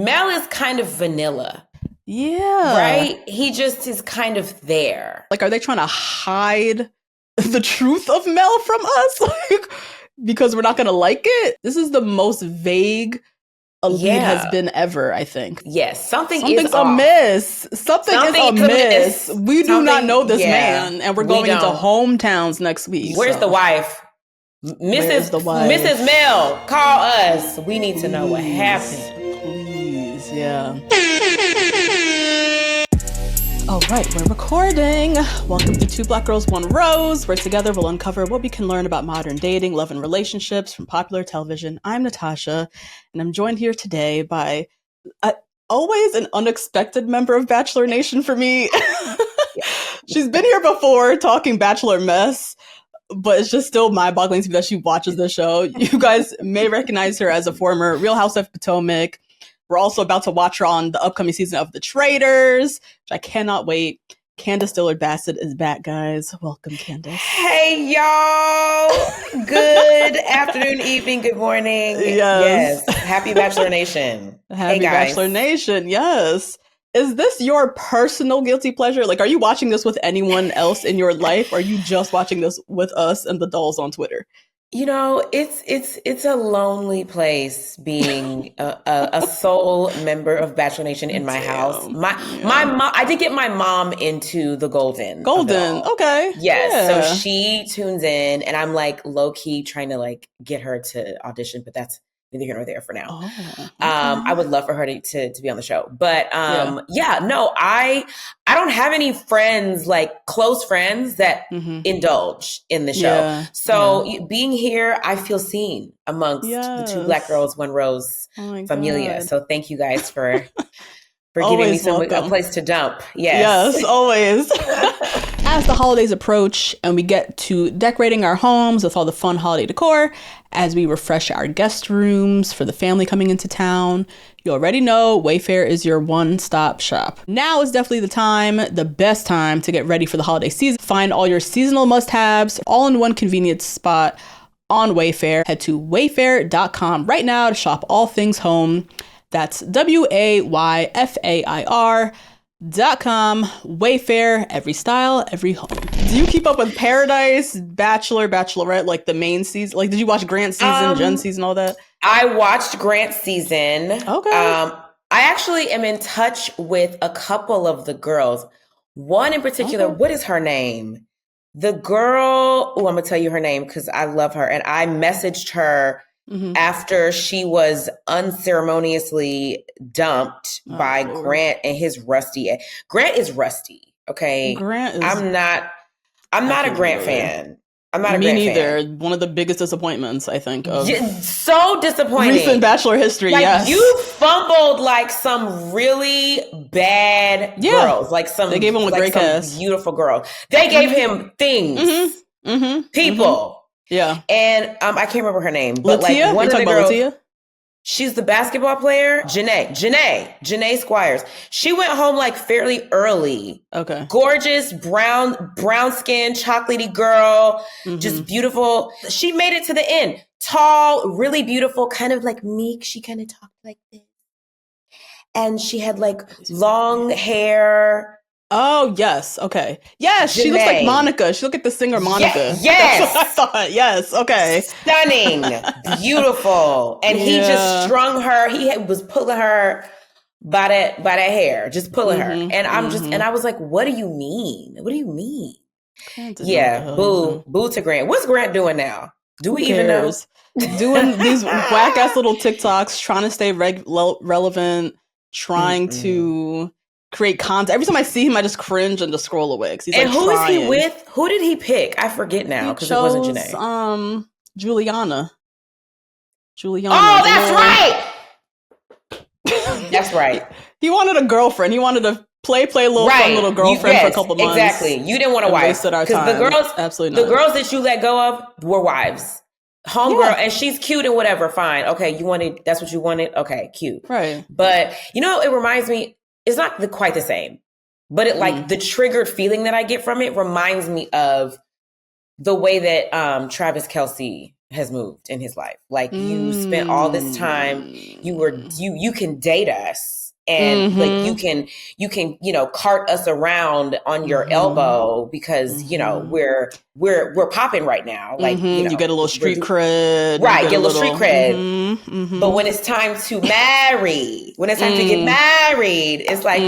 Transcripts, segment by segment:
Mel is kind of vanilla. Yeah. Right? He just is kind of there. Like, are they trying to hide the truth of Mel from us? Like, because we're not going to like it? This is the most vague a lead has been ever, I think. Yes, something's amiss. Something is amiss. We do not know this man, and we're going into hometowns next week. Where's the wife? Mrs. Mel, call us. We need to know what happened. Please, yeah. All right, we're recording. Welcome to Two Black Girls, One Rose, where together we'll uncover what we can learn about modern dating, love, and relationships from popular television. I'm Natasha, and I'm joined here today by always an unexpected member of Bachelor Nation for me. She's been here before talking Bachelor mess, but it's just still mind-boggling to me that she watches the show. You guys may recognize her as a former Real Housewife of Potomac. We're also about to watch her on the upcoming season of The Traitors, which I cannot wait. Candiace Dillard Bassett is back, guys. Welcome, Candiace. Hey, y'all. Good afternoon, evening, good morning. Yes. Happy Bachelor Nation. Happy Bachelor Nation, yes. Is this your personal guilty pleasure? Like, are you watching this with anyone else in your life? Or are you just watching this with us and the dolls on Twitter? You know, it's a lonely place being a sole member of Bachelor Nation in my house. My mom, I did get my mom into the Golden. Okay. Yes. Yeah. So she tunes in and I'm like low key trying to like get her to audition, but that's neither here nor there for now. Oh, okay. I would love for her to be on the show, but I don't have any friends, like close friends that indulge in the show. Yeah. So being here, I feel seen amongst the Two Black Girls, One Rose familia. God. So thank you guys for giving me a place to dump. Yes, always. As the holidays approach and we get to decorating our homes with all the fun holiday decor, as we refresh our guest rooms for the family coming into town, you already know Wayfair is your one-stop shop. Now is definitely the best time to get ready for the holiday season. Find all your seasonal must-haves all in one convenient spot on Wayfair. Head to wayfair.com right now to shop all things home. That's WAYFAIR.com. Wayfair, every style, every home. Do you keep up with Paradise, Bachelor, Bachelorette, like the main season? Like, did you watch Grant's season, Jen's season, all that? I watched Grant's season. Okay. I actually am in touch with a couple of the girls. One in particular, What is her name? The girl, I'm going to tell you her name because I love her. And I messaged her after she was unceremoniously dumped by Grant and his rusty. Grant is rusty, okay? I'm not a Grant fan. I'm not a Grant fan. Me neither. One of the biggest disappointments, I think. So disappointing. Recent Bachelor history, like, yes. You fumbled like some really bad girls. Like they gave him a great cast. Beautiful girl. They gave him things. People. Yeah. And I can't remember her name. But Latia? like one of the girls. Latia? She's the basketball player, Janae Squires. She went home like fairly early. Okay. Gorgeous, brown skin, chocolatey girl, just beautiful. She made it to the end. Tall, really beautiful, kind of like meek. She kind of talked like this. And she had like long hair. Oh, yes. Okay. Yes, Janae. She looks like Monica. She looked like the singer Monica. Yes. That's what I thought. Yes. Okay. Stunning. Beautiful. And he just strung her. He was pulling her by that hair. Just pulling her. And and I was like, what do you mean? What do you mean? Yeah. Boo to Grant. What's Grant doing now? Do we even know? Doing these whack ass little TikToks, trying to stay relevant, trying to create content. Every time I see him, I just cringe and just scroll away. He's and who is he with? Who did he pick? I forget now because it wasn't Janae. Juliana. Oh, that's right. That's right. He wanted a girlfriend. He wanted a fun little girlfriend for a couple months. Exactly. You didn't want a wife because the girls, absolutely not. The girls that you let go of were wives. Homegirl, and she's cute and whatever. Fine. Okay, that's what you wanted. Okay, cute. Right. But it reminds me. It's not quite the same, but it like the triggered feeling that I get from it reminds me of the way that Travis Kelce has moved in his life. Like you spent all this time, you can date us and like you can, cart us around on your elbow because, we're popping right now. Like, you get a little street cred. Right. Get a little street cred. But when it's time to marry, when it's time to get married, it's like,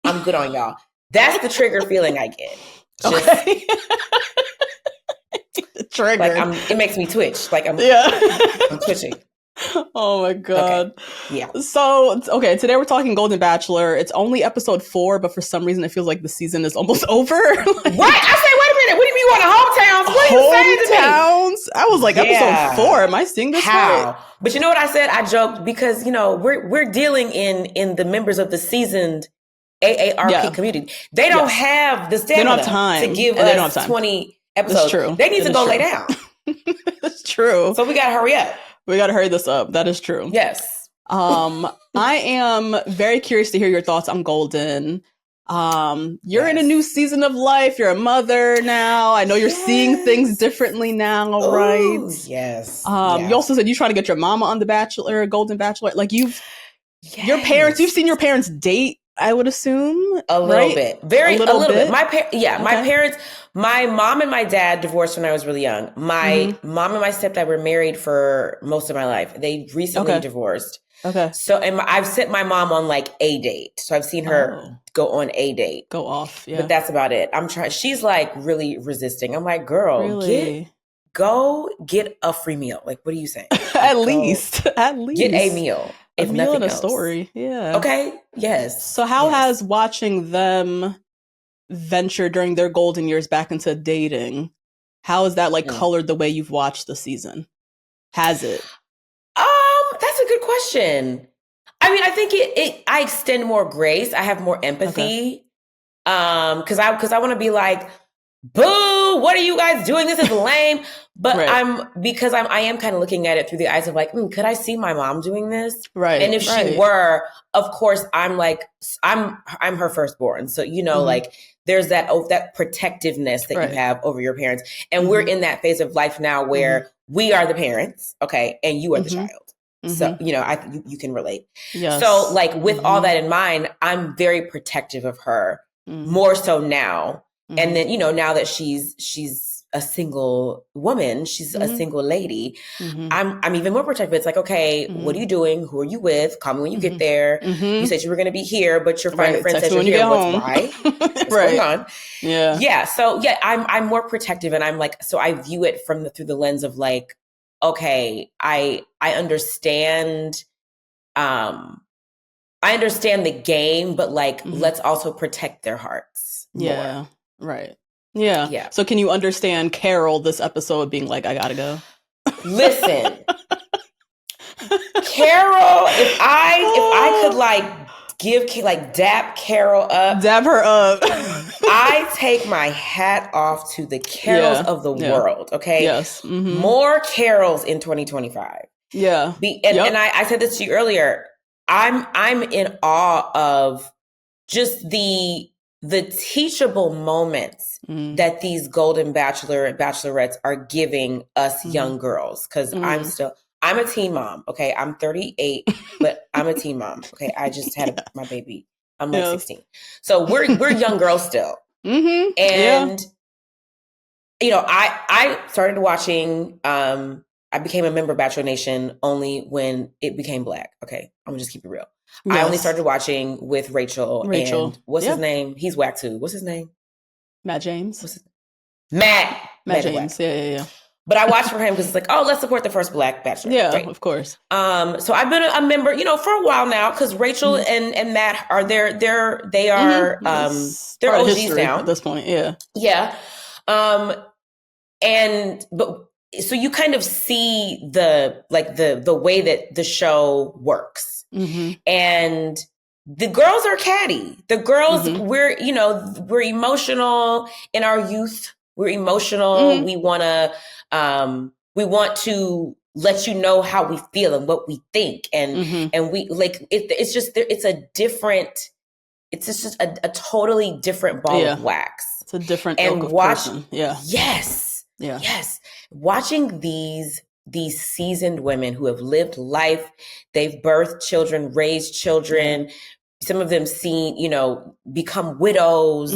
I'm good on y'all. That's the trigger feeling I get. Okay. Trigger. Like it makes me twitch. Like I'm twitching. Oh my God. Okay. Yeah. So, today we're talking Golden Bachelor. It's only episode 4, but for some reason it feels like the season is almost over. What? I say, wait a minute. What do you mean you want hometowns? What are you saying to me? Hometowns? I was like, episode 4. Am I seeing this right? But you know what I said? I joked because, we're dealing in the members of the seasoned AARP community. They don't have the stamina they don't have time to give us 20 episodes. That's true. They need to go lay down. That's true. So we got to hurry up. We got to hurry this up. That is true. Yes. I am very curious to hear your thoughts on Golden. You're in a new season of life. You're a mother now. I know you're seeing things differently now, right? Yes. You also said you're trying to get your mama on the Bachelor, Golden Bachelor. Like your parents, you've seen your parents date, I would assume. A little bit. A little bit. My parents, my mom and my dad divorced when I was really young. My mom and my stepdad were married for most of my life. They recently divorced. Okay. So, I've sent my mom on like a date. So I've seen her go on a date. Go off. Yeah. But that's about it. I'm trying. She's like really resisting. I'm like, girl, go get a free meal. Like, what are you saying? At least. Get a meal. If a meal nothing and a else. Story. Yeah. Okay. Yes. So how has watching them venture during their golden years back into dating, how has that colored the way you've watched the season? Has it? That's a good question. I mean, I think I extend more grace. I have more empathy. Because I want to be like, boo, what are you guys doing? This is lame. But I am kind of looking at it through the eyes of like, could I see my mom doing this? Right. And if she were, of course, I'm like, I'm her firstborn. So, like there's that protectiveness that you have over your parents. And we're in that phase of life now where we are the parents. Okay. And you are the child. So, you can relate. Yes. So like with all that in mind, I'm very protective of her more so now. And then, now that she's a single woman, she's a single lady, I'm even more protective. It's like, okay, what are you doing? Who are you with? Call me when you get there. You said you were going to be here, but your friend said you're here. What's going on? Yeah. Yeah. So I'm more protective, and I'm like, so I view it through the lens of like, okay, I understand, I understand the game, but like, let's also protect their hearts Yeah. more. Right. Yeah. Yeah. So can you understand Carol this episode being like, I gotta go? Listen, Carol, if I could dap Carol up. Dab her up. I take my hat off to the Carols of the world. Okay. Yes. More Carols in 2025. Yeah. And I said this to you earlier. I'm in awe of just the teachable moments that these Golden Bachelor and Bachelorettes are giving us young girls. Cause I'm a teen mom. Okay. I'm 38, but I'm a teen mom. Okay. I just had my baby. I'm like 16. So we're young girls still. And, I started watching, I became a member of Bachelor Nation only when it became Black. Okay. I'm gonna just keep it real. Yes. I only started watching with Rachel. And what's his name? He's whack too. What's his name? Matt James. Matt James. Yeah. But I watched for him because it's like, oh, let's support the first Black Bachelor. Yeah, right? Of course. So I've been a member, for a while now because Rachel and Matt are they're OGs now at this point. Yeah. Yeah. So you kind of see the way that the show works. And the girls are catty. The girls, we're emotional in our youth. We're emotional. We want to let you know how we feel and what we think. And we it's just a totally different ball of wax. It's a different ilk of person. Yeah. Yes. Yeah. Yes. Watching these seasoned women who have lived life, they've birthed children, raised children, some of them seen, become widows,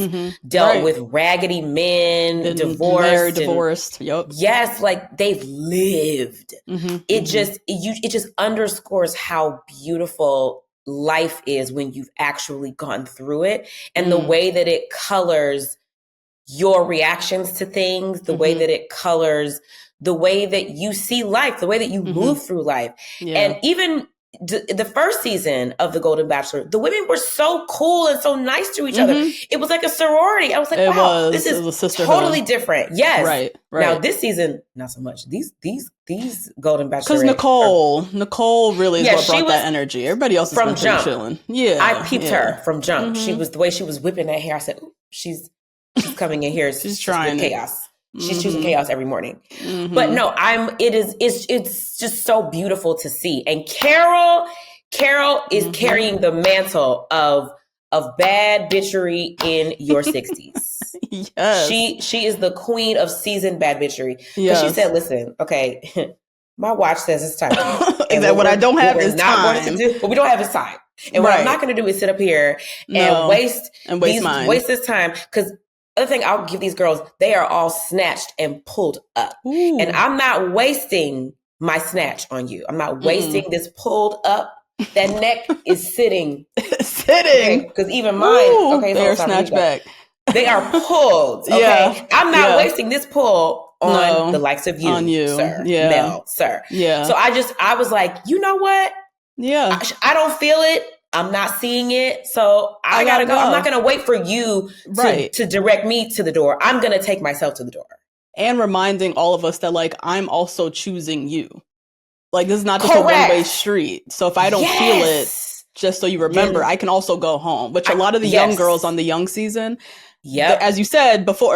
dealt with raggedy men, divorced. Yep. Yes, like they've lived. It just underscores how beautiful life is when you've actually gone through it, and the way that it colors your reactions to things, the way that it colors the way that you see life, the way that you move through life. And even the first season of The Golden Bachelor, the women were so cool and so nice to each other. It was like a sorority. I was like, wow, this is totally different. Yes. Right. Now this season, not so much. These Golden Bachelor. Because Nicole really is what brought that energy. Everybody else has been chilling. Yeah. I peeped her from jump. She was, the way she was whipping that hair, I said, ooh, she's coming in here. She's trying chaos. She's choosing chaos every morning. But no, it's just so beautiful to see. And Carol is carrying the mantle of bad bitchery in your 60s. Yes. She is the queen of seasoned bad bitchery. Because she said, listen, okay, my watch says it's time. And what I don't have is time. What we don't have is time. And what I'm not going to do is sit up here and waste this time. Because other thing I'll give these girls, they are all snatched and pulled up. Ooh. And I'm not wasting my snatch on you. I'm not wasting this pulled up. That neck is sitting. Because even mine, they're snatched back. They are pulled. Okay. Yeah. I'm not wasting this pull on the likes of you, sir. Yeah. Mel, sir. Yeah. So I was like, you know what? Yeah. I don't feel it. I'm not seeing it. So I gotta go. I'm not going to wait for you to direct me to the door. I'm going to take myself to the door. And reminding all of us that, like, I'm also choosing you. Like, this is not just a one-way street. So if I don't feel it, just so you remember, I can also go home. Which a lot of the young girls on the young season, as we said before,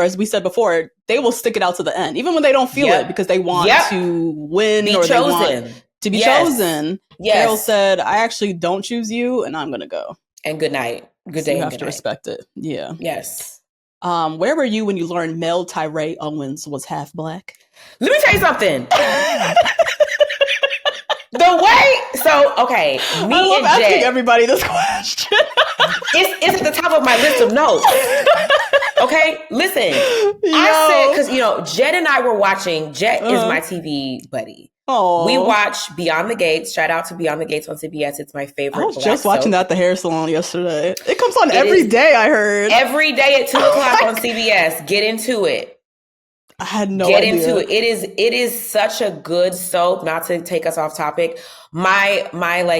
they will stick it out to the end, even when they don't feel it, because they want to win or they want to be chosen. Yes. Carol said, I actually don't choose you, and I'm going to go. And good night. Good day. You have to respect it. Yeah. Yes. Where were you when you learned Mel Owens was half black? Let me tell you something. Me I love asking everybody this question. it's at the top of my list of notes. Okay, listen. I said, because Jet and I were watching. Jet is my TV buddy. Oh, we watch Beyond the Gates. Shout out to Beyond the Gates on CBS. It's my favorite. I was just watching that at the hair salon yesterday. It comes on every day, I heard. Every day at 2:00 on CBS. Get into it. I had no idea. Get into it. It is such a good soap. Not to take us off topic. My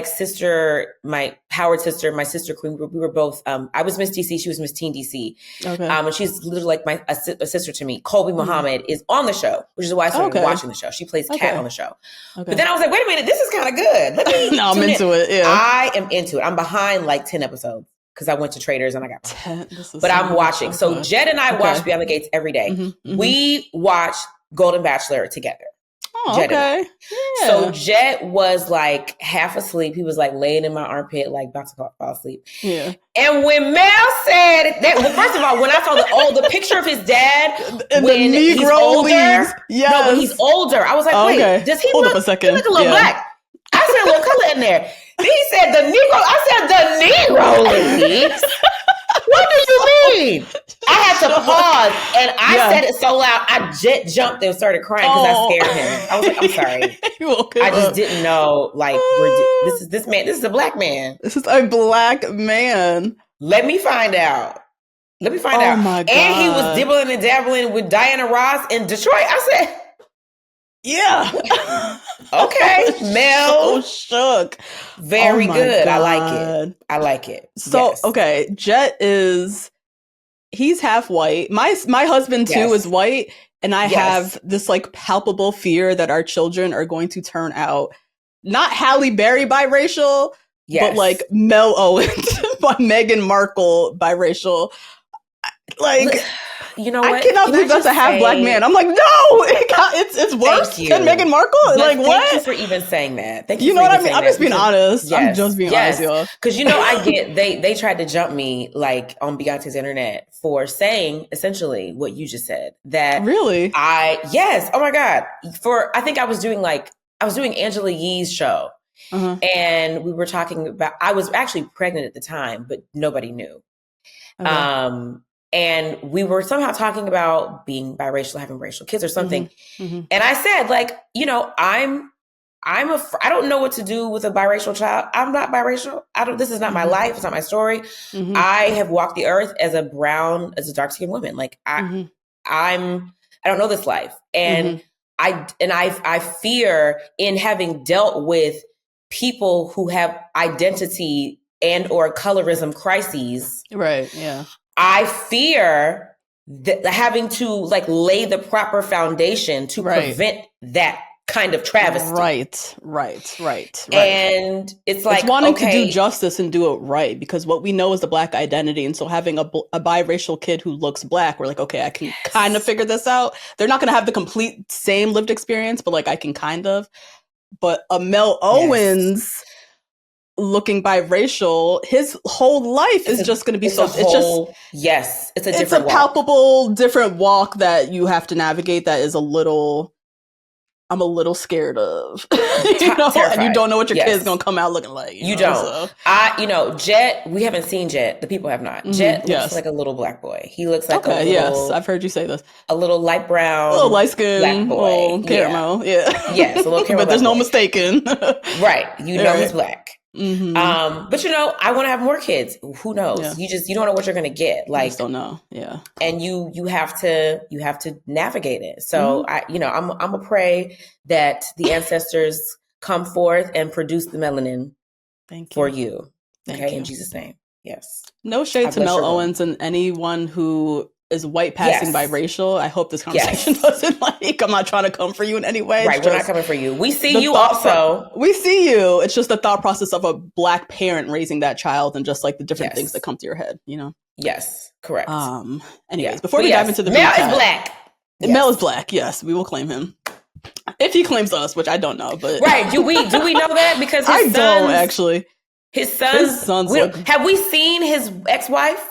sister, my Howard sister, my sister Queen, we were both. I was Miss DC. She was Miss Teen DC. Okay. And she's literally like a sister to me. Colby Muhammad is on the show, which is why I started watching the show. She plays Kat on the show. Okay. But then I was like, wait a minute, this is kind of good. Let me. No, I'm into it. Yeah, I am into it. I'm behind like 10 episodes. Because I went to Traitors and I got 10. But I'm watching. So Jet and I watch Beyond the Gates every day. We watch Golden Bachelor together. Oh, Jet okay. Yeah. So Jet was like half asleep. He was like laying in my armpit, like about to fall asleep. Yeah. And when Mel said that, well, first of all, when I saw the picture of his dad and when he's older, when he's older, I was like, wait, does he look a little black? I said a little color in there. He said the Negro. I said the Negro leaves. What do you mean? I had to pause, and I said it so loud, I jumped and started crying because I scared him. I was like, I'm sorry. I just didn't know. Like, this man. This is a black man. This is a black man. Let me find out. Let me find out. My God. And he was dibbling and dabbling with Diana Ross in Detroit. I said. Yeah. Okay, Mel. So shook. Very good. God. I like it. So, okay, Jet he's half white. My husband too is white, and I have this like palpable fear that our children are going to turn out not Halle Berry biracial, but like Mel Owens by Meghan Markle biracial. Like, you know what? I cannot believe that's a half black man. I'm like, no, it's worse than Meghan Markle. But like, what? Thank you for even saying that. Thank you. You know what I mean? I'm just being honest. Yes, I'm just being honest, y'all. Because I get they tried to jump me like on Beyonce's internet for saying essentially what you just said. That really? Yes. Oh my God. I think I was doing Angela Yee's show. Uh-huh. And we were talking about, I was actually pregnant at the time, but nobody knew. Okay. And we were somehow talking about being biracial, having racial kids or something. Mm-hmm. Mm-hmm. And I said, like, I don't know what to do with a biracial child. I'm not biracial. This is not my life. It's not my story. Mm-hmm. I have walked the earth as a dark-skinned woman. Like I don't know this life. And I fear in having dealt with people who have identity and or colorism crises. Right. Yeah. I fear that having to like lay the proper foundation to prevent that kind of travesty. Right. And it's like, it's wanting to do justice and do it right, because what we know is the Black identity. And so having a biracial kid who looks Black, we're like, okay, I can kind of figure this out. They're not going to have the complete same lived experience, but like I can kind of. But a Mel Owens looking biracial, his whole life is just going to be it's a palpable different walk that you have to navigate. That is I'm a little scared of, and you don't know what your kid's going to come out looking like. You don't. So. Jet, we haven't seen Jet. The people have not. Mm-hmm. Jet looks like a little Black boy. He looks like a little, yes, I've heard you say this. A little light brown, a little light skin, Black boy. Caramel. Yeah. Yes, a little caramel. But there's no mistaking. Right. He's Black. Mm-hmm. But I want to have more kids. Who knows? Yeah. You don't know what you're going to get. Like, you just don't know. Yeah. And you have to navigate it. So I'm a pray that the ancestors come forth and produce the melanin for you. Thank you. In Jesus' name. Yes. No shade to Mel Owens and anyone who is white passing biracial. I hope this conversation doesn't I'm not trying to come for you in any way. Right, we're not coming for you. We see you also. We see you. It's just the thought process of a Black parent raising that child and just like the different things that come to your head, Yes, correct. Anyways, before we dive into the Mel is Black. Mel is Black, yes. We will claim him. If he claims us, which I don't know, but right. Do we know that? Because I don't actually. His sons have we seen his ex-wife?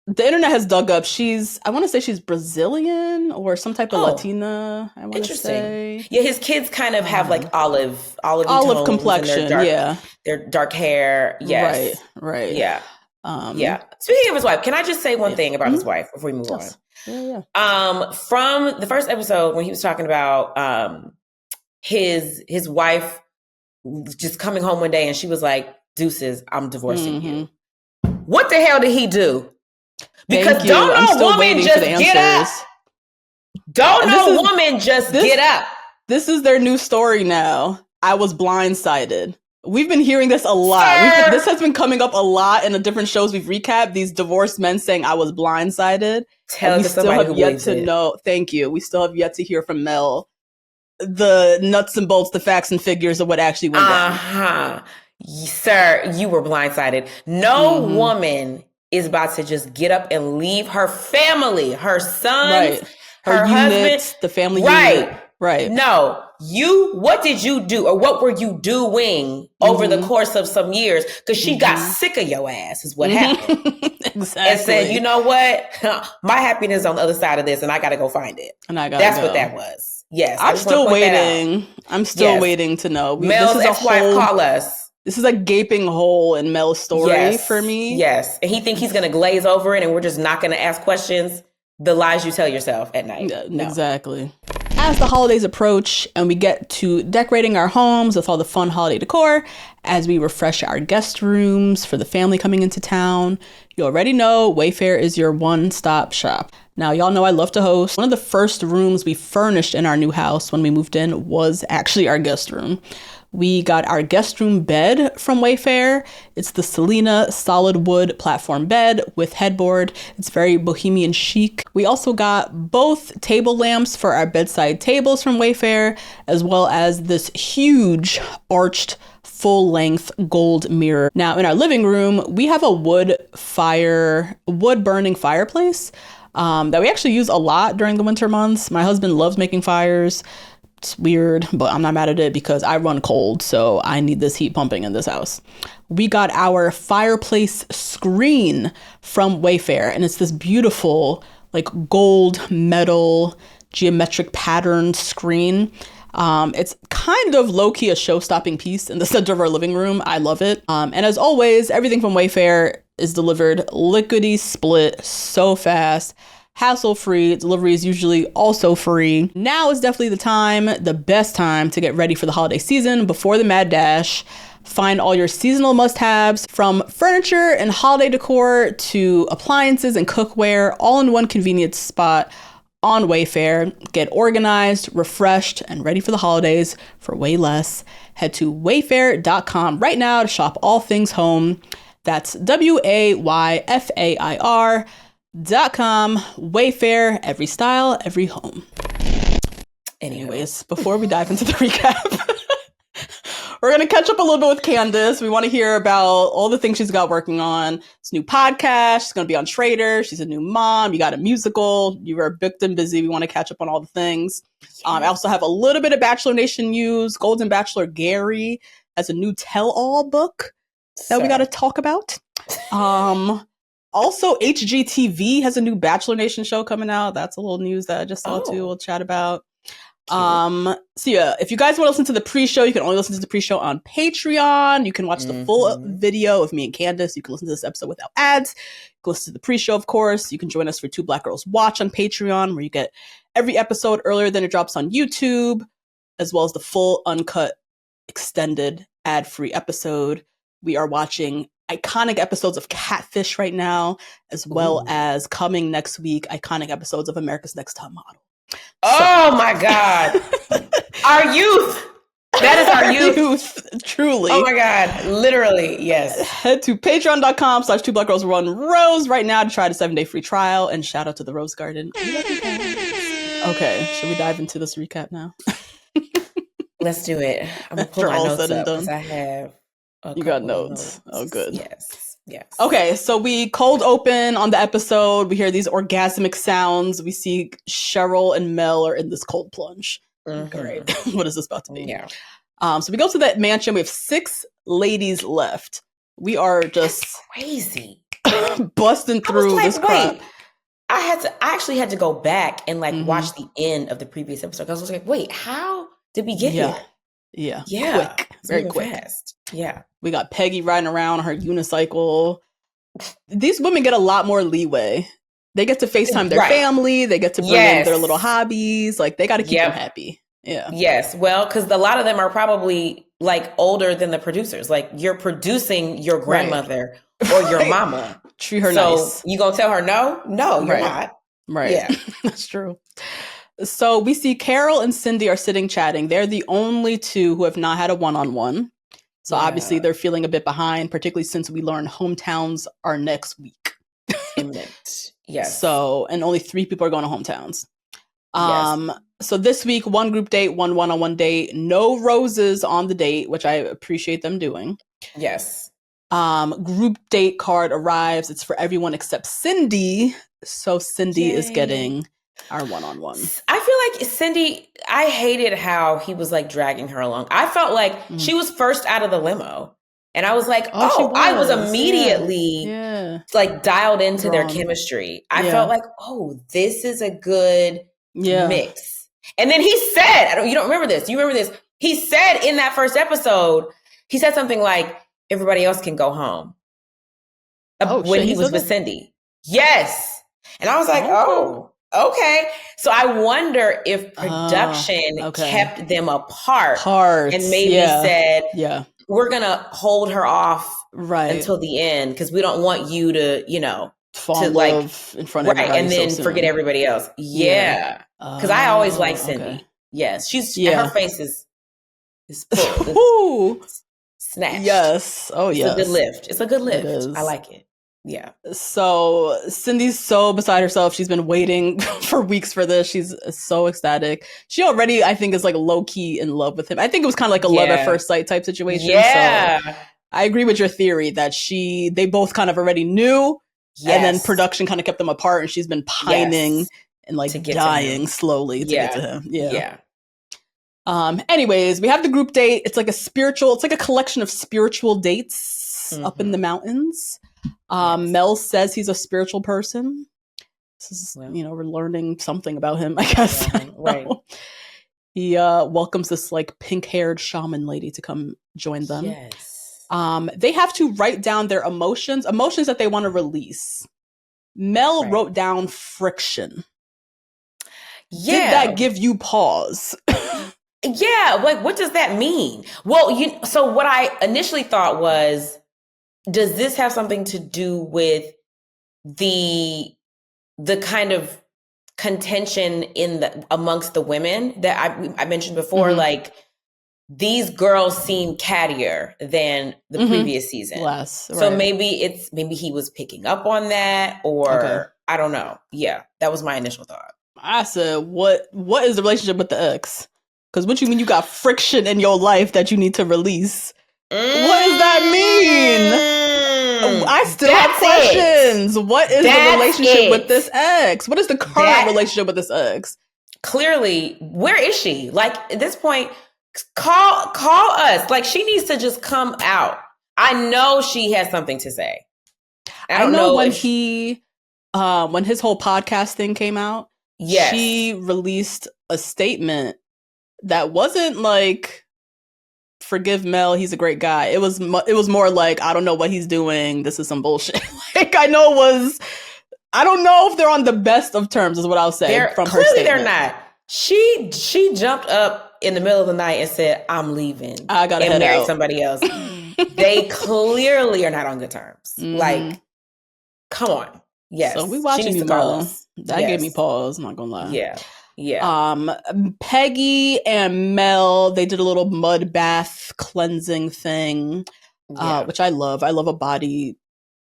The internet has dug up. I want to say she's Brazilian or some type of Latina. I want to say. Yeah, his kids kind of have like olive complexion. Their dark hair. Yes. Right. Yeah. Speaking of his wife, can I just say one thing about his wife before we move on? Yeah. From the first episode when he was talking about his wife just coming home one day and she was like, "Deuces, I'm divorcing you." What the hell did he do? Because don't no woman just get up. Don't no woman just get up. This is their new story now. I was blindsided. We've been hearing this a lot. This has been coming up a lot in the different shows we've recapped. These divorced men saying I was blindsided. We still have yet to know. Thank you. We still have yet to hear from Mel the nuts and bolts, the facts and figures of what actually went down. Sir, you were blindsided. No woman is about to just get up and leave her family, her sons, her husband, the family unit. Right. No, what did you do or what were you doing over the course of some years? Because she got sick of your ass is what happened. Exactly. And said, you know what? My happiness is on the other side of this and I got to go find it. That's what that was. Yes. I'm still waiting. I'm still waiting to know. Mel's ex-wife call us. This is a gaping hole in Mel's story for me. Yes. And he think he's going to glaze over it and we're just not going to ask questions. The lies you tell yourself at night. No. Exactly. As the holidays approach and we get to decorating our homes with all the fun holiday decor, as we refresh our guest rooms for the family coming into town, you already know Wayfair is your one-stop shop. Now, y'all know I love to host. One of the first rooms we furnished in our new house when we moved in was actually our guest room. We got our guest room bed from Wayfair. It's the Selena solid wood platform bed with headboard. It's very bohemian chic. We also got both table lamps for our bedside tables from Wayfair, as well as this huge arched full-length gold mirror. Now, in our living room, we have a wood-burning fireplace that we actually use a lot during the winter months. My husband loves making fires. It's weird, but I'm not mad at it because I run cold, so I need this heat pumping in this house. We got our fireplace screen from Wayfair, and it's this beautiful, like, gold metal geometric patterned screen. It's kind of low-key a show-stopping piece in the center of our living room. I love it. And as always, everything from Wayfair is delivered lickety-split, so fast, hassle-free. Delivery is usually also free. Now is definitely the best time to get ready for the holiday season before the mad dash. Find all your seasonal must-haves, from furniture and holiday decor to appliances and cookware, all in one convenient spot on Wayfair. Get organized, refreshed, and ready for the holidays for way less. Head to wayfair.com right now to shop all things home. That's WAYFAIR.com. Wayfair, every style, every home. Anyways, before we dive into the recap, we're going to catch up a little bit with Candiace. We want to hear about all the things she's got working on. It's a new podcast. She's going to be on Traitors. She's a new mom. You got a musical. You were booked and busy. We want to catch up on all the things. I also have a little bit of Bachelor Nation news. Golden Bachelor Gary has a new tell-all book that we got to talk about. Also, HGTV has a new Bachelor Nation show coming out. That's a little news that I just saw too. We'll chat about. So yeah, if you guys want to listen to the pre-show, you can only listen to the pre-show on Patreon. You can watch the full video of me and Candiace. You can listen to this episode without ads. You can listen to the pre-show, of course. You can join us for Two Black Girls Watch on Patreon, where you get every episode earlier than it drops on YouTube, as well as the full, uncut, extended, ad-free episode. We are watching iconic episodes of Catfish right now, as well as coming next week, iconic episodes of America's Next Top Model. Oh my God. Our youth. That is our youth. Truly. Oh my God. Literally. Yes. Head to patreon.com/2blackgirls1rose right now to try the 7-day free trial, and shout out to the Rose Garden. Okay. Should we dive into this recap now? Let's do it. I'm going to pull my notes up because I have You got notes. Oh, good. Yes. Okay, so we cold open on the episode. We hear these orgasmic sounds. We see Cheryl and Mel are in this cold plunge. Great. What is this about to be? Yeah. So we go to that mansion. We have 6 ladies left. We are just crazy busting through this crap. Wait, I actually had to go back and watch the end of the previous episode. I was like, wait, how did we get here? Yeah. Quick. Very quick. Fast. Yeah. We got Peggy riding around on her unicycle. These women get a lot more leeway. They get to FaceTime their family. They get to bring in their little hobbies. Like, they got to keep them happy. Yeah. Yes. Well, because a lot of them are probably older than the producers. Like, you're producing your grandmother or your mama. Treat her nice. So you gonna tell her no? No, you're not. Right. Yeah. That's true. So we see Carol and Cindy are sitting chatting. They're the only two who have not had a one-on-one. So obviously they're feeling a bit behind, particularly since we learn hometowns are next week. Imminent. Yes. So, and only 3 people are going to hometowns. So this week, 1 group date, 1 one-on-one date, no roses on the date, which I appreciate them doing. Yes. Group date card arrives. It's for everyone except Cindy. So Cindy is getting our one-on-one. I feel like Cindy, I hated how he was dragging her along. I felt like she was first out of the limo. And I was like, I was immediately dialed into their chemistry. I felt like, this is a good mix. And then he said, you don't remember this. You remember this. He said in that first episode, he said something like, everybody else can go home. When he was with Cindy. Yes. And I was like, okay. So I wonder if production kept them apart and maybe said, we're going to hold her off until the end because we don't want you to, fall in love in front of everybody and then forget everybody else. Yeah. Because I always like Cindy. Okay. Yes. Her face is full. Snatched. Yes. Oh, yes. It's a good lift. I like it. Yeah. So Cindy's so beside herself. She's been waiting for weeks for this. She's so ecstatic. She already, I think, is like low key in love with him. I think it was kind of like a love at first sight type situation. Yeah. So I agree with your theory that they both kind of already knew, and then production kind of kept them apart, and she's been pining and like dying slowly to get to him. Yeah. Anyways, we have the group date. It's like a collection of spiritual dates up in the mountains. Mel says he's a spiritual person. This is, we're learning something about him, I guess. Right. He welcomes this like pink-haired shaman lady to come join them. Yes. They have to write down their emotions that they want to release. Mel wrote down friction. Yeah. Did that give you pause? Yeah, like what does that mean? Well, so what I initially thought was, does this have something to do with the kind of contention amongst the women that I mentioned before? Like, these girls seem cattier than the previous season. Less, right. So maybe he was picking up on that, or I don't know. Yeah, that was my initial thought. I said, what is the relationship with the ex? Because what you mean you got friction in your life that you need to release? What does that mean? I still have questions. What is the relationship with this ex? What is the current relationship with this ex? Clearly, where is she? Like, at this point, call us. Like, she needs to just come out. I know she has something to say. I know when when his whole podcast thing came out, she released a statement that wasn't like, forgive Mel, he's a great guy. It was more like, I don't know what he's doing. This is some bullshit. Like, I don't know if they're on the best of terms, is what I'll say from her statement. They're not. She jumped up in the middle of the night and said, I'm leaving. I gotta head marry out. somebody else. They clearly are not on good terms. Like, come on. Yes. So we watching you, Mel. That gave me pause, I'm not gonna lie. Yeah. Peggy and Mel, they did a little mud bath cleansing thing, which I love. I love a body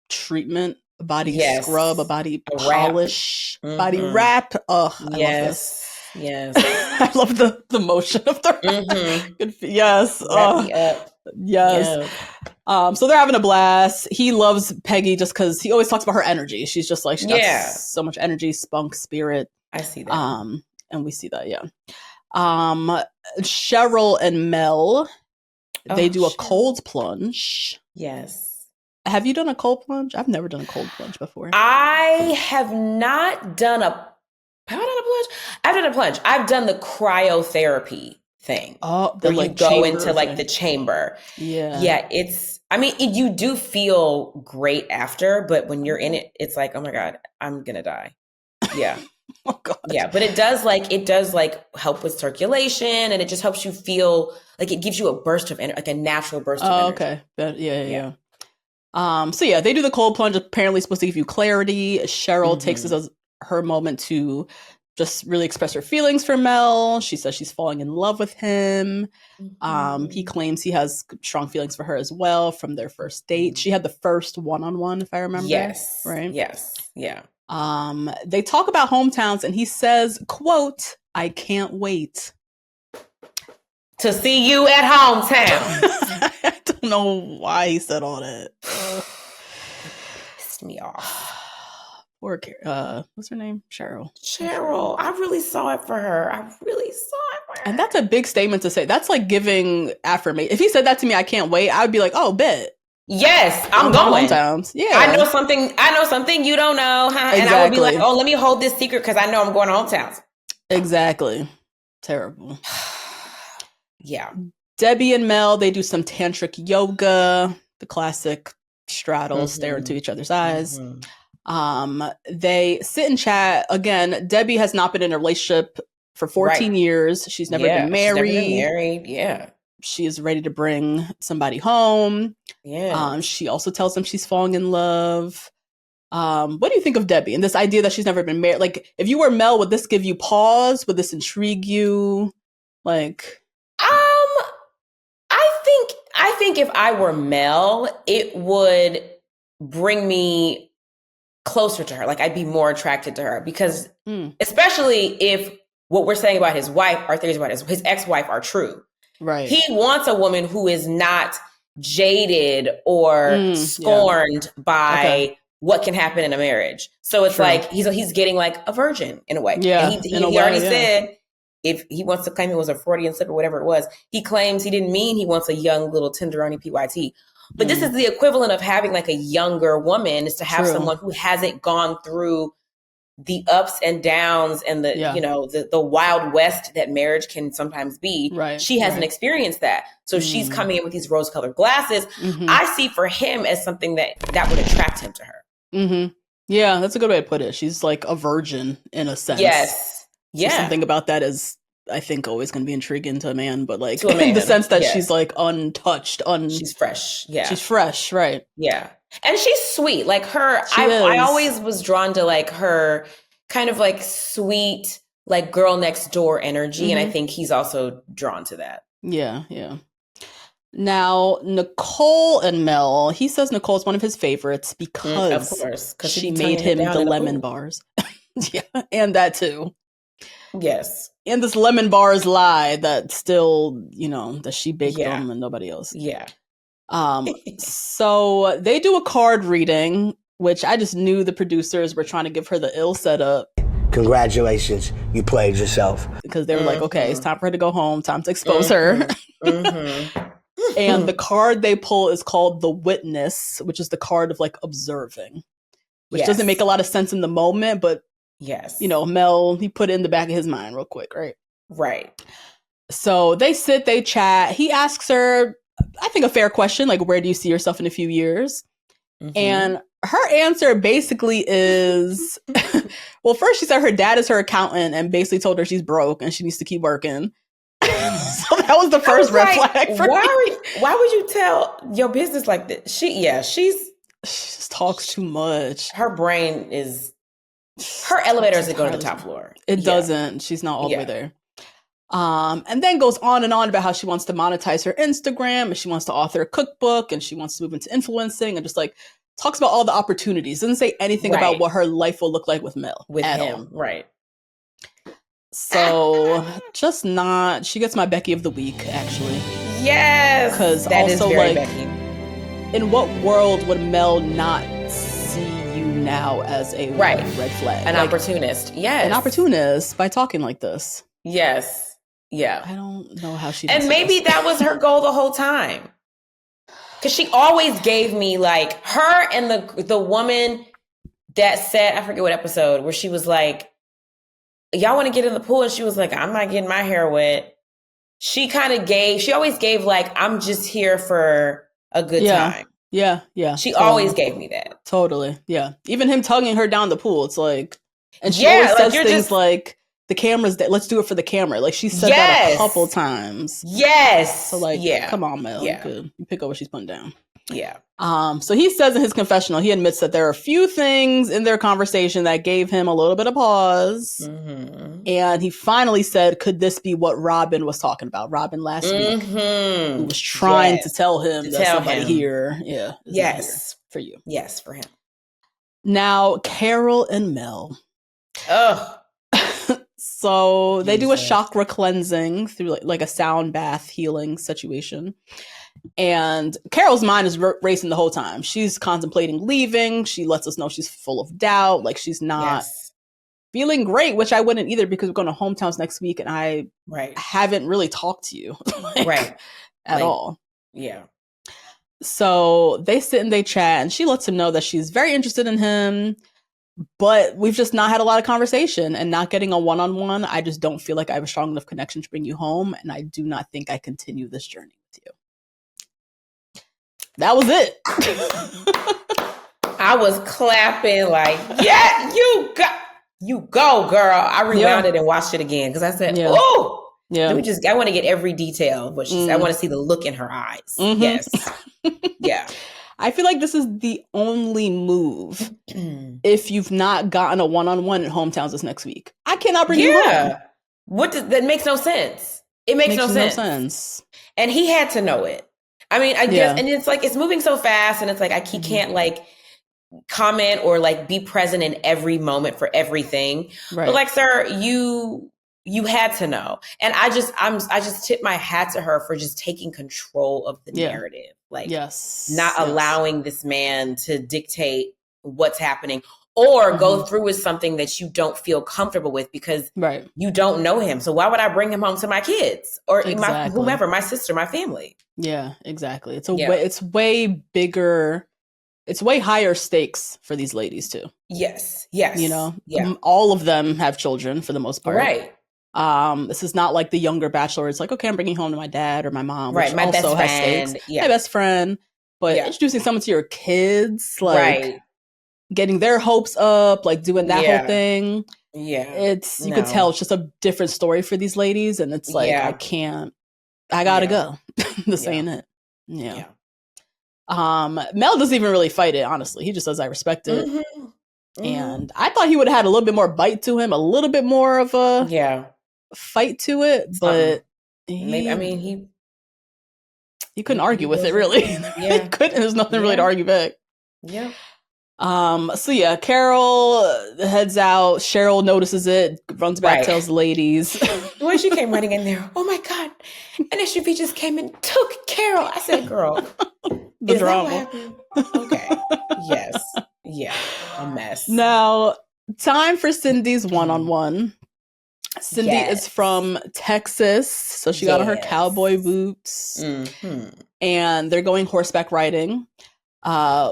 treatment, a body scrub, a body polish, body wrap. Oh, I love this. Yes. I love the motion of the yes. Yes. So they're having a blast. He loves Peggy just because he always talks about her energy. She's just like, she got so much energy, spunk, spirit. I see that. And we see that, Cheryl and Mel, they do a cold plunge. Yes. Have you done a cold plunge? I've never done a cold plunge before. I have not done have I done a plunge? I've done a plunge. I've done the cryotherapy thing. Oh, where you go into like the chamber. Yeah. Yeah. You do feel great after, but when you're in it, it's like, oh my God, I'm going to die. Yeah. Oh God. Yeah, but it does help with circulation, and it just helps you feel like it gives you a burst of energy, like a natural burst of energy. Okay. Yeah. So they do the cold plunge. Apparently supposed to give you clarity. Cheryl takes this as her moment to just really express her feelings for Mel. She says she's falling in love with him. He claims he has strong feelings for her as well from their first date. She had the first one-on-one, if I remember. Yes. Right? Yes. Yeah. They talk about hometowns, and he says, quote, I can't wait to see you at hometown. I don't know why he said all that. Pissed me off. Poor, what's her name? Cheryl. I really saw it for her. And that's a big statement to say. That's like giving affirmation. If he said that to me, I can't wait, I would be like, oh, bet. Yes, I'm going. Hometowns. Yeah. I know something you don't know. Huh? Exactly. And I would be like, oh, let me hold this secret because I know I'm going to hometowns. Exactly. Terrible. Yeah. Debbie and Mel, they do some tantric yoga, the classic straddle, stare into each other's eyes. They sit and chat. Again, Debbie has not been in a relationship for 14 years. She's never been married. Yeah. She is ready to bring somebody home. Yeah. She also tells him she's falling in love. What do you think of Debbie and this idea that she's never been married? Like, if you were Mel, would this give you pause? Would this intrigue you? Like, I think if I were Mel, it would bring me closer to her. Like I'd be more attracted to her because especially if what we're saying about his wife, our theories about his ex-wife are true. Right. He wants a woman who is not jaded or scorned by what can happen in a marriage. So it's like he's getting like a virgin in a way. Yeah. And he already said if he wants to claim it was a Freudian slip or whatever it was, he claims he didn't mean he wants a young little tenderoni PYT. But this is the equivalent of having like a younger woman, is to have someone who hasn't gone through the ups and downs and the, you know, the wild west that marriage can sometimes be. Right. She hasn't experienced that. So she's coming in with these rose colored glasses. I see for him as something that would attract him to her. Yeah, that's a good way to put it. She's like a virgin in a sense. Yes. So something about that is, I think, always going to be intriguing to a man, but like in the sense that she's like untouched, she's fresh. Yeah. She's fresh. Right. Yeah. And she's sweet. Like her, I always was drawn to like her kind of like sweet, like girl next door energy. And I think he's also drawn to that. Yeah. Yeah. Now, Nicole and Mel, he says Nicole's one of his favorites because of course, she made him the lemon bars. Yeah. And that too. Yes. And this lemon bars lie that still, you know, that she baked them and nobody else. Yeah. So they do a card reading, which I just knew the producers were trying to give her the ill setup. Congratulations, you played yourself. Because they were like, okay, it's time for her to go home, time to expose her. And the card they pull is called the Witness, which is the card of like observing, which doesn't make a lot of sense in the moment, but you know, Mel, he put it in the back of his mind real quick, right? Right. So they sit, they chat. He asks her, I think, a fair question, like, where do you see yourself in a few years? And her answer basically is, well, first she said her dad is her accountant and basically told her she's broke and she needs to keep working. So that was the first red flag for me. Why would you tell your business like that? She just talks too much. Her brain is... Her elevator doesn't go to the top floor. It doesn't. She's not all the way there. And then goes on and on about how she wants to monetize her Instagram and she wants to author a cookbook and she wants to move into influencing and just like talks about all the opportunities. Doesn't say anything about what her life will look like with Mel. With at him. all. Right. So just not... She gets my Becky of the week, actually. Yes. Because that also is very like, Becky. In what world would Mel not see you now as a red flag? An opportunist. Yes. An opportunist by talking like this. Yes. Yeah. I don't know how she... And maybe that was her goal the whole time. Because she always gave me like her and the woman that said, I forget what episode, where she was like, y'all want to get in the pool? And she was like, I'm not getting my hair wet. She always gave like, I'm just here for a good time. Yeah. She always gave me that. Totally. Yeah. Even him tugging her down the pool, it's like, and she always says things like, the camera's there, let's do it for the camera. Like she said that a couple times. Yes. So like, come on, Mel. Yeah. You pick up what she's putting down. Yeah. So he says in his confessional, he admits that there are a few things in their conversation that gave him a little bit of pause. And he finally said, could this be what Robin was talking about? Robin last week, who was trying to tell him that somebody here, here for you. Yes, for him. Now, Carol and Mel. So they do a chakra cleansing through like a sound bath healing situation. And Carol's mind is racing the whole time. She's contemplating leaving. She lets us know she's full of doubt. Like she's not feeling great, which I wouldn't either because we're going to hometowns next week and I haven't really talked to you at all. Yeah. So they sit and they chat and she lets him know that she's very interested in him. But we've just not had a lot of conversation and not getting a one-on-one. I just don't feel like I have a strong enough connection to bring you home. And I do not think I continue this journey with you. That was it. I was clapping like, yeah, you go, girl. I rewound it and watched it again because I said, oh, I want to get every detail of what she said. I want to see the look in her eyes. Yes. Yeah. I feel like this is the only move if you've not gotten a one-on-one at hometowns this next week. I cannot bring you home. That makes no sense. It makes no sense. And he had to know it. I mean, I guess, and it's like, it's moving so fast and it's like, he can't like comment or like be present in every moment for everything. Right. But like, sir, you had to know. And I just tip my hat to her for just taking control of the narrative. Like, not allowing this man to dictate what's happening or go through with something that you don't feel comfortable with because you don't know him. So why would I bring him home to my kids or whomever, my sister, my family? Yeah, exactly. It's way bigger. It's way higher stakes for these ladies too. Yes. You know, all of them have children for the most part. Right. This is not like the younger bachelor. It's like, okay, I'm bringing home to my dad or my mom, which my also best has friend. stakes. My best friend. But introducing someone to your kids, like getting their hopes up, like doing that whole thing. Yeah. You could tell it's just a different story for these ladies. And it's like, I gotta go. This ain't it. Yeah. Mel doesn't even really fight it, honestly. He just says, I respect it. And I thought he would have had a little bit more bite to him, a little bit more of a fight to it, but he couldn't argue with it, really. He couldn't. There's nothing really to argue back. Yeah. So Carol heads out. Cheryl notices it, runs back, tells the ladies. When she came running in there, oh my God, an SUV just came and took Carol. I said, girl, the drama. Okay. Yes. Yeah. A mess. Now, time for Cindy's one-on-one. Cindy is from Texas, so she got on her cowboy boots. And they're going horseback riding.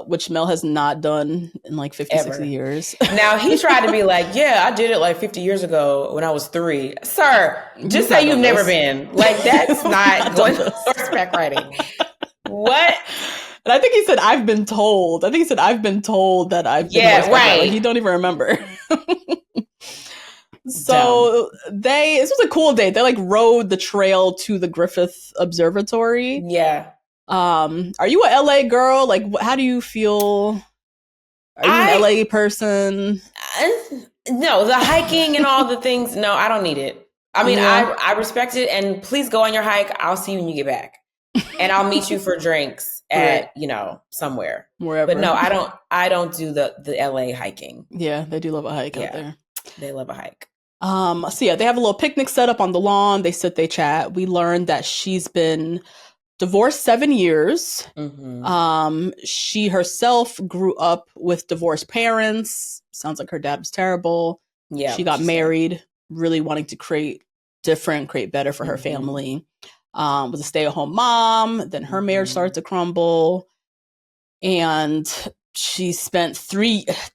Which Mel has not done in like 50, 60 years. Now, he tried to be like, I did it like 50 years ago when I was 3. Sir, just say you've never been. Like, that's not going horseback riding. What? And I think he said, I've been told. I've been told that I've been horseback riding. Like, you don't even remember. So this was a cool date. They like rode the trail to the Griffith Observatory. Yeah. Are you a LA girl? Like, how do you feel? Are you an LA person? No, the hiking and all the things. No, I don't need it. I mean, I respect it. And please go on your hike. I'll see you when you get back. And I'll meet you for drinks at, somewhere. Wherever. But no, I don't do the LA hiking. Yeah, they do love a hike out there. They love a hike. So they have a little picnic set up on the lawn. They sit, they chat. We learned that she's been divorced 7 years. She herself grew up with divorced parents. Sounds like her dad was terrible. Yeah. She got married, really wanting to create better for her family. Was a stay-at-home mom. Then her marriage started to crumble. And she spent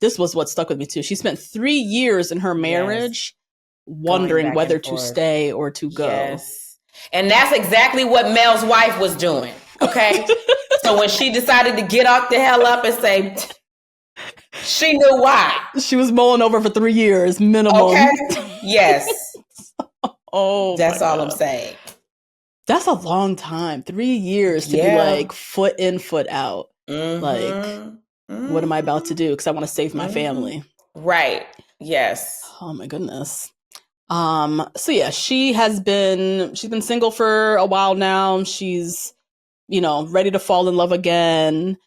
this was what stuck with me too. She spent 3 years in her marriage wondering whether to stay or to go. Yes. And that's exactly what Mel's wife was doing. Okay. So when she decided to get up the hell up and say, she knew why. She was mulling over for 3 years minimum. Okay. Yes. That's all I'm saying. That's a long time. 3 years to be like foot in, foot out. Like, what am I about to do? Because I want to save my family. Right. Yes. Oh my goodness. She's been single for a while now. She's, ready to fall in love again.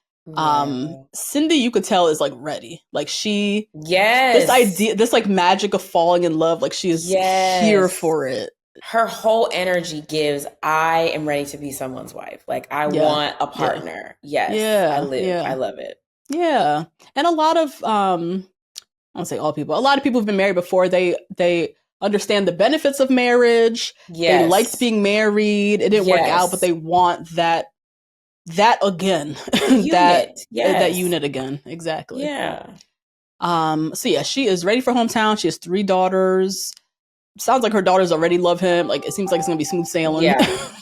Cindy, you could tell, is like ready. Like this idea, this like magic of falling in love, like she is here for it. Her whole energy gives, I am ready to be someone's wife. Like, I want a partner. Yes. Yeah. I love it. Yeah. And a lot of, I won't say all people, a lot of people who've been married before, they understand the benefits of marriage. Yes. They liked being married. It didn't work out, but they want that again. that unit again. Exactly. Yeah. She is ready for hometown. She has 3 daughters. Sounds like her daughters already love him. Like, it seems like it's gonna be smooth sailing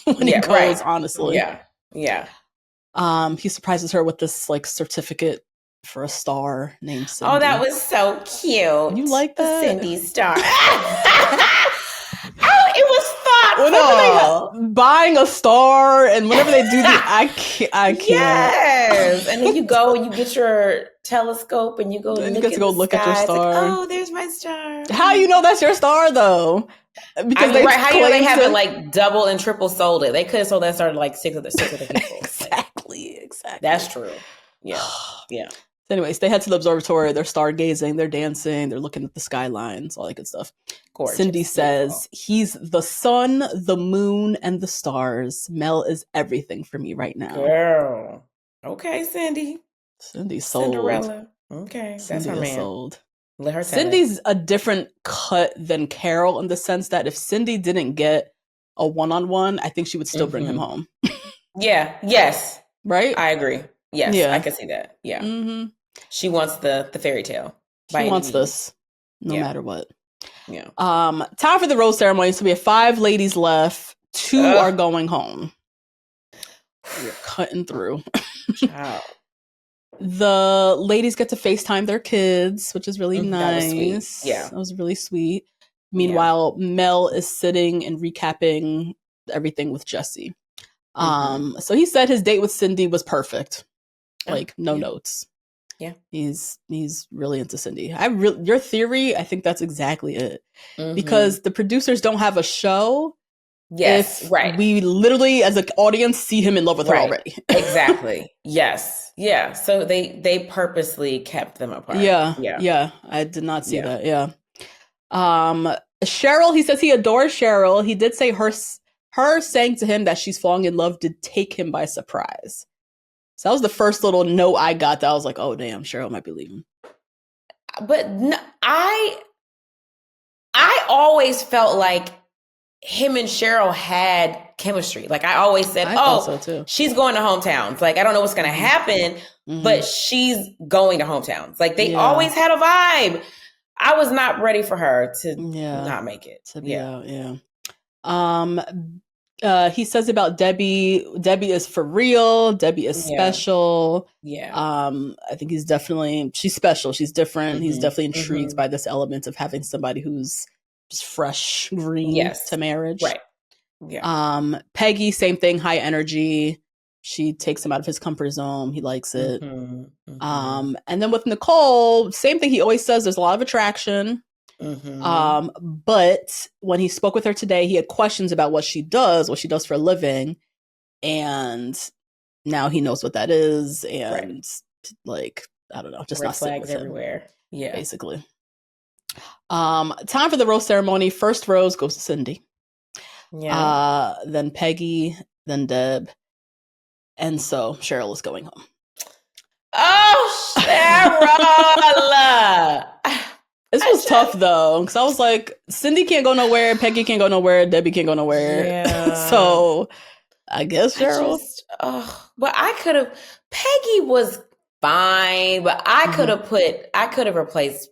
when he goes, honestly. Yeah. Yeah. He surprises her with this like certificate for a star named Cindy. Oh, that was so cute. You like that? Cindy star. Oh, it was thoughtful. Whenever buying a star and whenever they do I can't. Yes. And then you go and you get your telescope and you go look at your star. Like, oh, there's my star. How you know that's your star though? Because how do you know they haven't like double and triple sold it? They could have sold that star to like six other people. Exactly. That's true. Yeah. Yeah. anyways, they head to the observatory. They're stargazing. They're dancing. They're looking at the skylines, all that good stuff. Gorgeous. Cindy says, he's the sun, the moon, and the stars. Mel is everything for me right now. Girl. Okay, Cindy. Cindy's sold. Cinderella. Okay, Cindy that's her man. Sold. Let her tell Cindy's a different cut than Carol in the sense that if Cindy didn't get a one-on-one, I think she would still bring him home. Yeah. Yes. Right? I agree. Yes. Yeah. I can see that. Yeah. Mm-hmm. She wants the fairy tale. She wants this no matter what. Yeah. Time for the rose ceremony. So we have 5 ladies left. 2 are going home. We're cutting through. Wow. The ladies get to FaceTime their kids, which is really nice. That was sweet. Yeah. That was really sweet. Meanwhile, Mel is sitting and recapping everything with Jesse. So he said his date with Cindy was perfect. Like, no notes. Yeah. He's really into Cindy. Your theory, I think that's exactly it. Because the producers don't have a show. Yes, right. We literally, as an audience, see him in love with her already. Exactly. Yes. Yeah. So they purposely kept them apart. Yeah. I did not see that. Yeah. Cheryl, he says he adores Cheryl. He did say her saying to him that she's falling in love did take him by surprise. So that was the first little note I got that I was like, oh, damn, Cheryl might be leaving. But no, I always felt like him and Cheryl had chemistry. Like I always said, so too. She's going to hometowns. Like I don't know what's going to happen, but she's going to hometowns. Like they always had a vibe. I was not ready for her to not make it. He says about Debbie is for real. Debbie is special. I think she's special. She's different. He's definitely intrigued by this element of having somebody who's just fresh, green to marriage. Right. Yeah. Peggy, same thing, high energy. She takes him out of his comfort zone. He likes it. And then with Nicole, same thing. He always says there's a lot of attraction. But when he spoke with her today, he had questions about what she does for a living. And now he knows what that is. And like, I don't know, just red not flags with everywhere. Him, basically. Time for the rose ceremony. First rose goes to Cindy. Then Peggy, then Deb. And so Cheryl is going home. Oh, Cheryl! This was tough though, because I was like, Cindy can't go nowhere, Peggy can't go nowhere, Debbie can't go nowhere. So I guess Cheryl. But I could have. Peggy was fine, but I could have replaced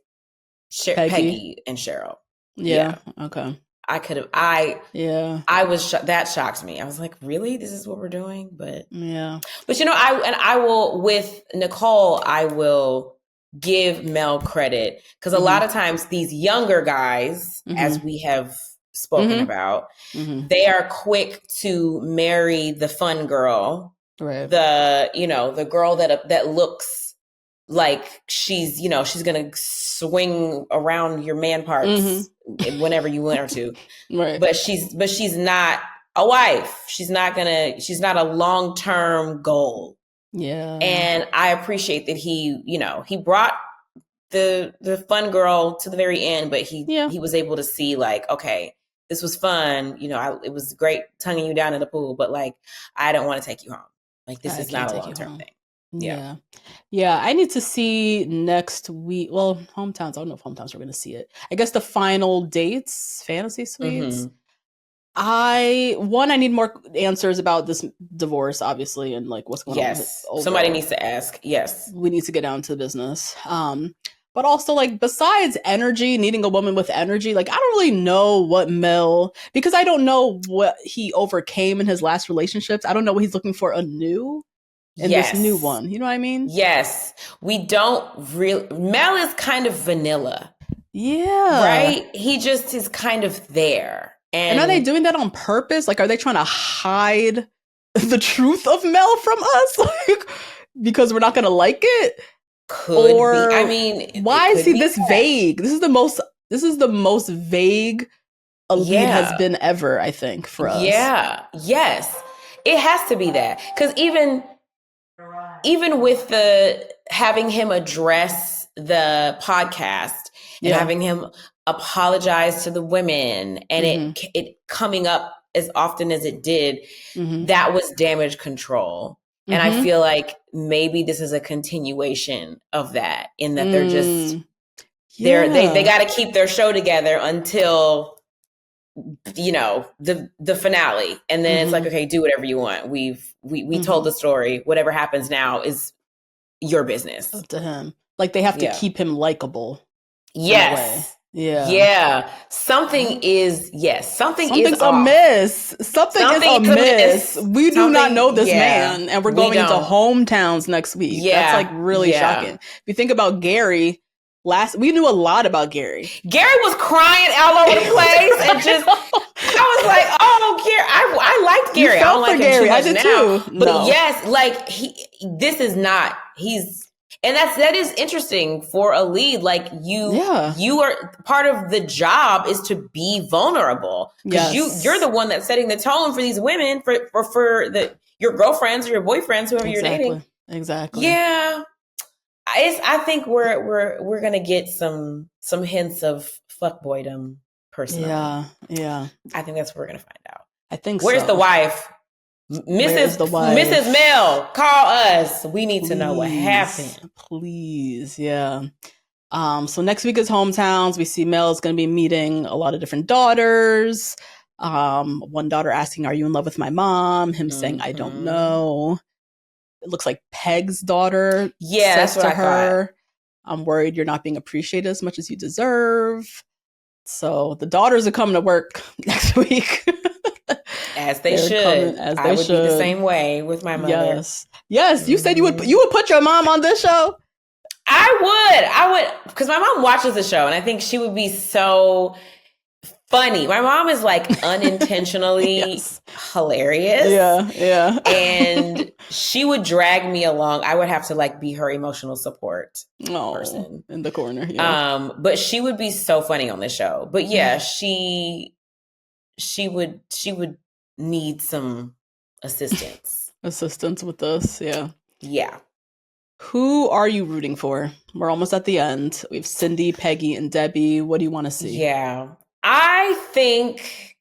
Peggy and Cheryl. Okay. I could have. I was that shocked me. I was like, really? This is what we're doing? But But I will with Nicole. I will give Mel credit because a lot of times these younger guys, as we have spoken about, they are quick to marry the fun girl, the girl that looks like she's gonna swing around your man parts whenever you want her to, but she's not a wife. She's not a long-term goal. And I appreciate that he brought the fun girl to the very end, but he was able to see like, okay, this was fun. It was great tonguing you down in the pool, but like, I don't want to take you home. Like this is not a long-term thing. Yeah. I need to see next week. Well, hometowns. I don't know if hometowns are going to see it. I guess the final dates, fantasy suites. I need more answers about this divorce, obviously, and like what's going on. Somebody needs to ask. Yes. We need to get down to business. But also like besides energy, needing a woman with energy, like I don't really know what Mel, because I don't know what he overcame in his last relationships. I don't know what he's looking for anew in this new one. You know what I mean? Yes. We don't really, Mel is kind of vanilla. Yeah. Right? He just is kind of there. And are they doing that on purpose? Like, are they trying to hide the truth of Mel from us? Like, because we're not going to like it? Could be. I mean, why is he this vague? This is the most vague a lead has been ever, I think, for us. Yeah. Yes. It has to be that. Because even with having him address the podcast and having him apologize to the women and it coming up as often as it did, that was damage control. And I feel like maybe this is a continuation of that, in that they're just they got to keep their show together until, you know, the finale, and then it's like, okay, do whatever you want. We told the story. Whatever happens now is your business. Up to him. Like they have to keep him likable. Yes. Yeah. Something's amiss. Something is amiss. We do not know this man, and we're going into hometowns next week. That's like really shocking. If you think about Gary, we knew a lot about Gary. Gary was crying all over the place, and just I was like, oh, Gary, I liked Gary. I don't like him too much I did now. too. But yes, like and that is interesting for a lead. Like you are part of the job is to be vulnerable, because you're the one that's setting the tone for these women, for your girlfriends or your boyfriends, whoever you're dating. Exactly. Yeah. I think we're gonna get some hints of fuckboydom personally. Yeah. I think that's what we're gonna find out. I think Where's the wife? Mrs. Mel, call us. We need to know what happened. Please, yeah. So next week is hometowns. We see Mel's going to be meeting a lot of different daughters. One daughter asking, "Are you in love with my mom?" Him saying, "I don't know." It looks like Peg's daughter says to her, "I'm worried you're not being appreciated as much as you deserve." So the daughters are coming to work next week. As they should. I would be the same way with my mother. Yes. You said you would put your mom on this show? I would, because my mom watches the show, and I think she would be so funny. My mom is like unintentionally hilarious. Yeah. And she would drag me along. I would have to like be her emotional support person in the corner. Yeah. But she would be so funny on the show. But yeah, she would need some assistance. Assistance with this, Yeah. Who are you rooting for? We're almost at the end. We have Cindy, Peggy, and Debbie. What do you want to see? Yeah. I think,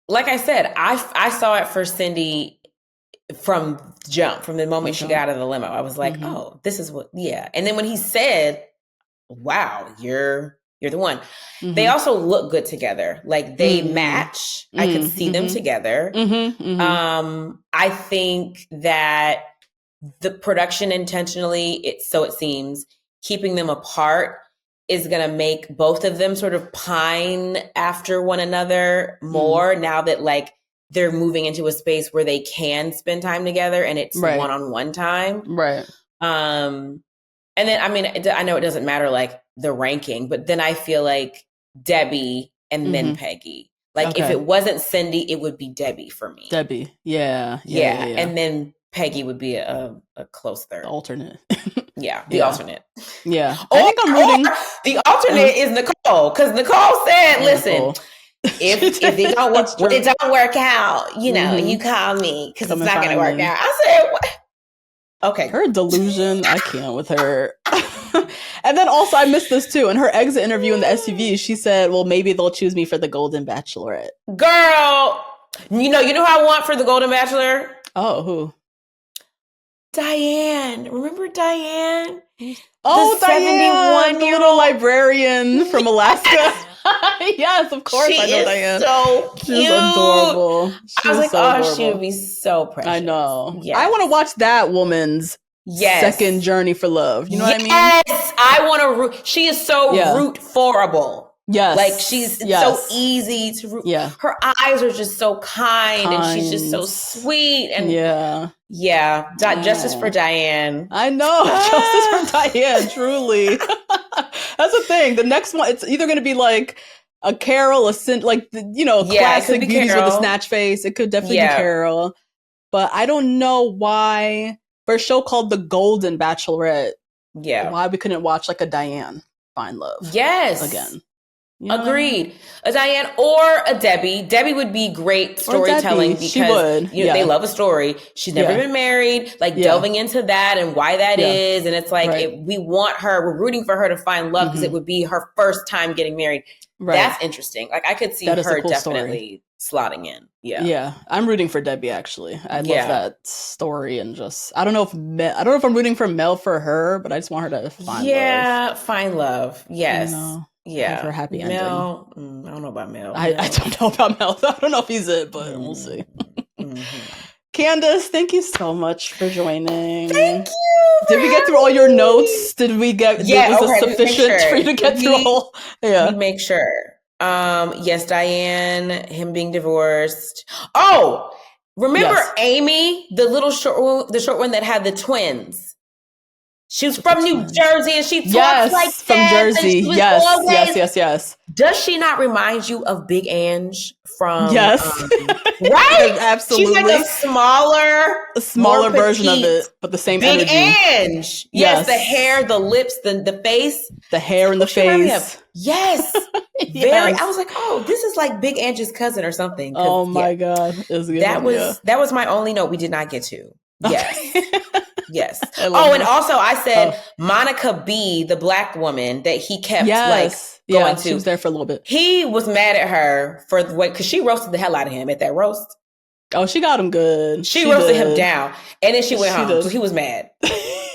like I said, I saw it for Cindy from the moment she got out of the limo. I was like, oh, this is what, And then when he said, wow, you're the one. They also look good together. Like they match. I could see them together. I think that the production intentionally, it seems, keeping them apart is going to make both of them sort of pine after one another more, now that like they're moving into a space where they can spend time together and it's one-on-one time. Right. And then, I mean, I know it doesn't matter like the ranking, but then I feel like Debbie and then Peggy. Like if it wasn't Cindy, it would be Debbie for me. Debbie. Yeah. And then Peggy would be a close third. Alternate. The alternate. Yeah. I think I'm rooting. The alternate is Nicole, because Nicole said, listen, if it don't work out, you know, you call me because it's not going to work out. I said, what? Okay. Her delusion, I can't with her. And then also, I missed this too. In her exit interview in the SUV, she said, well, maybe they'll choose me for the Golden Bachelorette. Girl, you know who I want for the Golden Bachelor? Oh, who? Diane. Remember Diane? Oh, the Diane, the little librarian from Alaska. Yes, of course. I know Diane. So cute. She's adorable. I was like, adorable. She would be so precious. I know. Yes. I want to watch that woman's second journey for love. You know what I mean? Yes, I want to root. She is so root-forable. Yes. Like she's so easy to root. Yeah. Her eyes are just so kind and she's just so sweet. And justice for Diane. I know. Justice for Diane, truly. That's the thing. The next one, it's either going to be like a Carol, classic beauties with a snatch face. It could definitely be Carol. But I don't know why, for a show called The Golden Bachelorette, why we couldn't watch like a Diane find love. Yes. Again. You know Agreed. A Diane or a Debbie. Debbie would be great storytelling because they love a story. She's never been married, delving into that and why that is. And it's like, we want her, we're rooting for her to find love because it would be her first time getting married. Right. That's interesting. Like I could see her cool definitely slotting in. Yeah. Yeah. I'm rooting for Debbie actually. I love that story and just I don't know if I'm rooting for Mel for her, but I just want her to find love. Yeah, find love. Yes. You know? Yeah. For a happy ending. Mel, I don't know about Mel. I don't know about Mel. I don't know if he's it, but we'll see. Candiace, thank you so much for joining. Thank you. Did we get through all your notes? Did we get? Was it sufficient for you to get through all? Yeah. Make sure. Yes, Diane, him being divorced. Oh, remember Amy, the short one that had the twins. She was from New Jersey and she talks like from that. Jersey. Yes. Does she not remind you of Big Ange from? Yes. Right? Absolutely. She's like a smaller version of it, but the same Big energy. Ange. Yes. The hair, the lips, the face. The hair and the face. Yes. Very. I was like, oh, this is like Big Ange's cousin or something. Oh my God. That was my only note we did not get to. Yes. Yes. And also I said Monica B, the black woman that he kept going to. She was there for a little bit. He was mad at her for the way, because she roasted the hell out of him at that roast. Oh, she got him good. She roasted him down, and then she went home. So he was mad.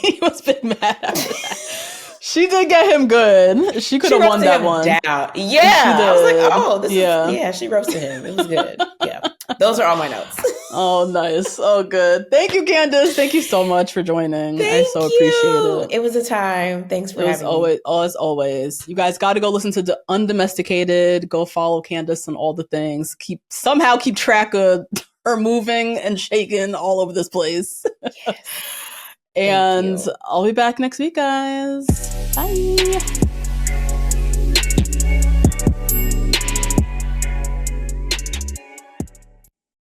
He was a bit mad after that. She did get him good. She could have won that one. Down. Yeah. I was like, oh, this is, she roasted him. It was good. Yeah. Those are all my notes. Oh, nice. Oh, good. Thank you, Candiace. Thank you so much for joining. I so appreciate it. It was a time. Thanks for having me. As always. You guys got to go listen to Undomesticated. Go follow Candiace and all the things. Keep track of her moving and shaking all over this place. Yes. And I'll be back next week, guys. Bye.